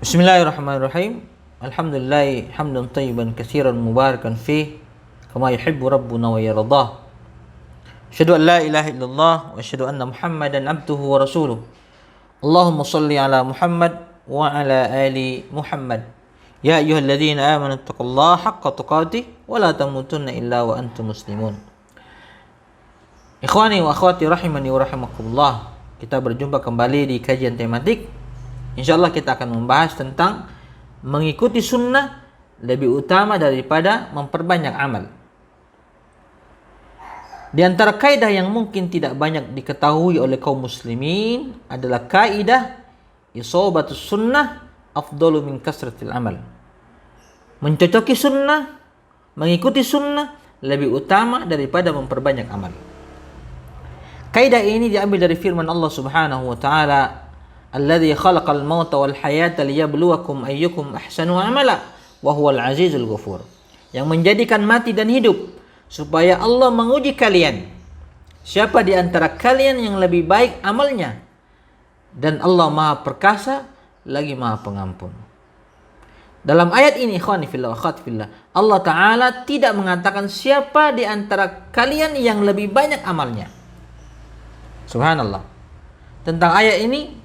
Bismillahirrahmanirrahim. Alhamdulillah hamdan tayyiban katsiran mubarakan fih kama yuhibbu rabbuna wa yardah. Asyhadu an la ilaha illallah wa asyhadu anna Muhammadan abduhu wa rasuluh. Allahumma shalli ala Muhammad wa ala ali Muhammad. Ya ayyuhalladzina amanu taqullaha haqqa tuqatih wa la tamutunna illa wa antum muslimun. Ikhwani wa akhwati rahimani wa rahimakumullah. Kita berjumpa kembali di kajian tematik. InsyaAllah kita akan membahas tentang mengikuti sunnah lebih utama daripada memperbanyak amal. Di antara kaidah yang mungkin tidak banyak diketahui oleh kaum muslimin adalah kaidah isobatus sunnah afdalu min kasratil amal. Mencocoki sunnah, mengikuti sunnah lebih utama daripada memperbanyak amal. Kaidah ini diambil dari firman Allah Subhanahu wa taala, Alladzi khalaqal mauta wal hayata liyabluwakum ayyukum ahsanu amala wa huwal azizul ghafur. Yang menjadikan mati dan hidup supaya Allah menguji kalian. Siapa di antara kalian yang lebih baik amalnya? Dan Allah Maha Perkasa lagi Maha Pengampun. Dalam ayat ini ikhwani fillah wa akhwati fillah, Allah taala tidak mengatakan siapa di antara kalian yang lebih banyak amalnya. Subhanallah. Tentang ayat ini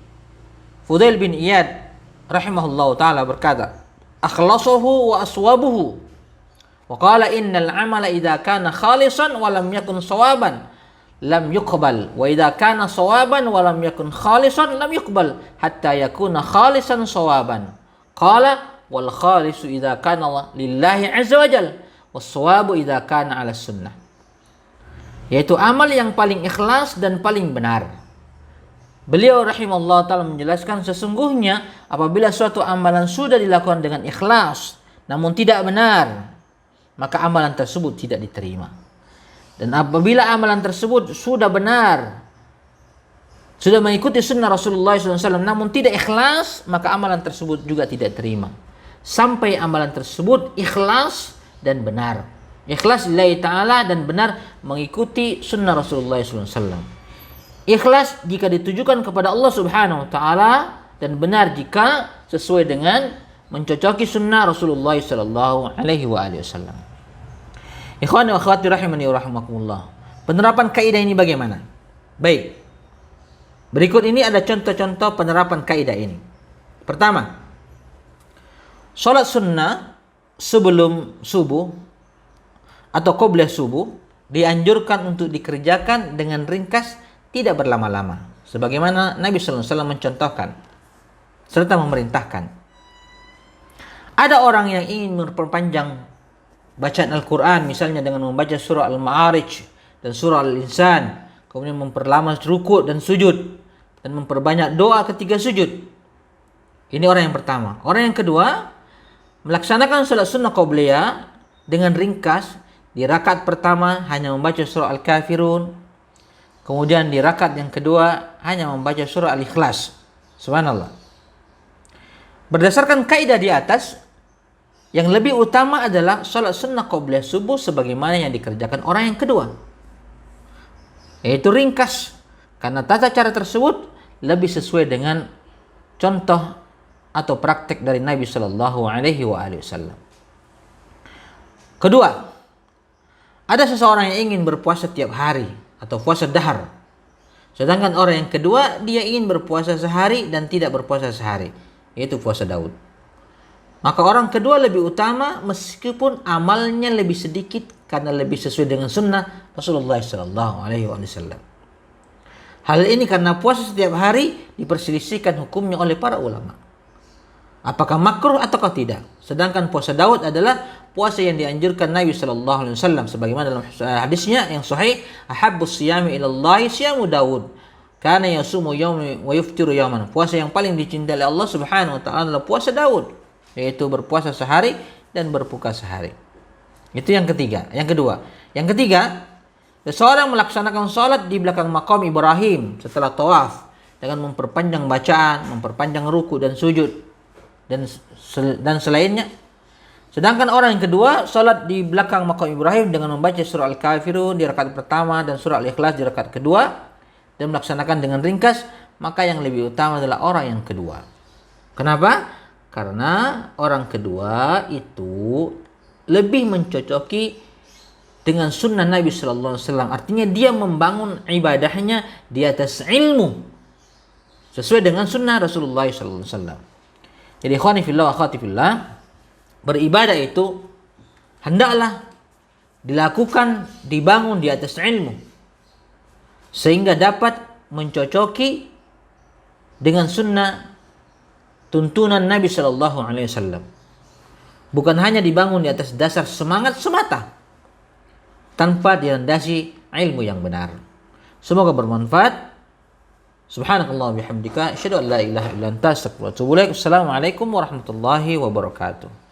Fudail bin Iyad rahimahullahu ta'ala berkata, akhlasuhu wa aswabuhu wa qala innal amala idha kana khalisan wa lam yakun sawaban lam yuqbal wa idha kana sawaban wa lam yakun khalisan lam yuqbal hatta yakuna khalisan sawaban. Qala wal khalisu idha kana lillahi azza wa jal was sawabu idha kana ala sunnah. Yaitu amal yang paling ikhlas dan paling benar. Beliau rahimahullah ta'ala menjelaskan sesungguhnya apabila suatu amalan sudah dilakukan dengan ikhlas namun tidak benar, maka amalan tersebut tidak diterima. Dan apabila amalan tersebut sudah benar, sudah mengikuti sunnah Rasulullah SAW namun tidak ikhlas, maka amalan tersebut juga tidak terima. Sampai amalan tersebut ikhlas dan benar. Ikhlas lillahi ta'ala dan benar mengikuti sunnah Rasulullah SAW. Ikhlas jika ditujukan kepada Allah Subhanahu wa taala dan benar jika sesuai dengan mencocoki sunnah Rasulullah sallallahu alaihi wasallam. Ikhwani wa akhwati rahimani wa rahimakumullah. Penerapan kaidah ini bagaimana? Baik. Berikut ini ada contoh-contoh penerapan kaidah ini. Pertama, salat sunnah sebelum subuh atau qobliyah subuh dianjurkan untuk dikerjakan dengan ringkas, tidak berlama-lama, sebagaimana Nabi sallallahu alaihi wasallam mencontohkan serta memerintahkan. Ada orang yang ingin memperpanjang bacaan Al-Quran, misalnya dengan membaca surah Al-Ma'arij dan surah Al-Insan, kemudian memperlama rukuk dan sujud dan memperbanyak doa ketika sujud. Ini orang yang pertama. Orang yang kedua, melaksanakan salat sunnah qobliyah dengan ringkas. Di rakaat pertama hanya membaca surah Al-Kafirun, kemudian di rakaat yang kedua hanya membaca surah Al-Ikhlas. Subhanallah. Berdasarkan kaidah di atas, yang lebih utama adalah salat sunnah qobliyah subuh sebagaimana yang dikerjakan orang yang kedua, yaitu ringkas, karena tata cara tersebut lebih sesuai dengan contoh atau praktek dari Nabi sallallahu alaihi wasallam. Kedua, ada seseorang yang ingin berpuasa tiap hari atau puasa dahar. Sedangkan orang yang kedua dia ingin berpuasa sehari dan tidak berpuasa sehari, yaitu puasa Daud. Maka orang kedua lebih utama meskipun amalnya lebih sedikit karena lebih sesuai dengan sunnah Rasulullah sallallahu alaihi wasallam. Hal ini karena puasa setiap hari diperselisihkan hukumnya oleh para ulama. Apakah makruh ataukah tidak? Sedangkan puasa Daud adalah puasa yang dianjurkan Nabi sallallahu alaihi wasallam sebagaimana dalam hadisnya yang sahih, ahabbus siyami ilallahi siyamu Daud. Kana yasumu yawman wa yuftiru yawman. Puasa yang paling dicintai oleh Allah Subhanahu wa taala adalah puasa Daud, yaitu berpuasa sehari dan berbuka sehari. Itu yang ketiga. Yang kedua. Yang ketiga, seseorang melaksanakan salat di belakang maqam Ibrahim setelah tawaf dengan memperpanjang bacaan, memperpanjang ruku dan sujud dan selainnya. Sedangkan orang yang kedua salat di belakang maqam Ibrahim dengan membaca surah Al-Kafirun di rakaat pertama dan surah Al-Ikhlas di rakaat kedua dan melaksanakan dengan ringkas, maka yang lebih utama adalah orang yang kedua. Kenapa? Karena orang kedua itu lebih mencocoki dengan sunnah Nabi Sallallahu Alaihi Wasallam. Artinya dia membangun ibadahnya di atas ilmu sesuai dengan sunnah Rasulullah Sallallahu Alaihi Wasallam. Jadi ikhwani fillah wa akhwati fillah, beribadah itu hendaklah dilakukan, dibangun di atas ilmu sehingga dapat mencocoki dengan sunnah tuntunan Nabi Sallallahu Alaihi Wasallam. Bukan hanya dibangun di atas dasar semangat semata tanpa dilandasi ilmu yang benar. Semoga bermanfaat. Subhanakallah bihamdika asyhadu an la ilaha illa anta astaghfiruka wa atubu ilaik. Assalamualaikum warahmatullahi wabarakatuh.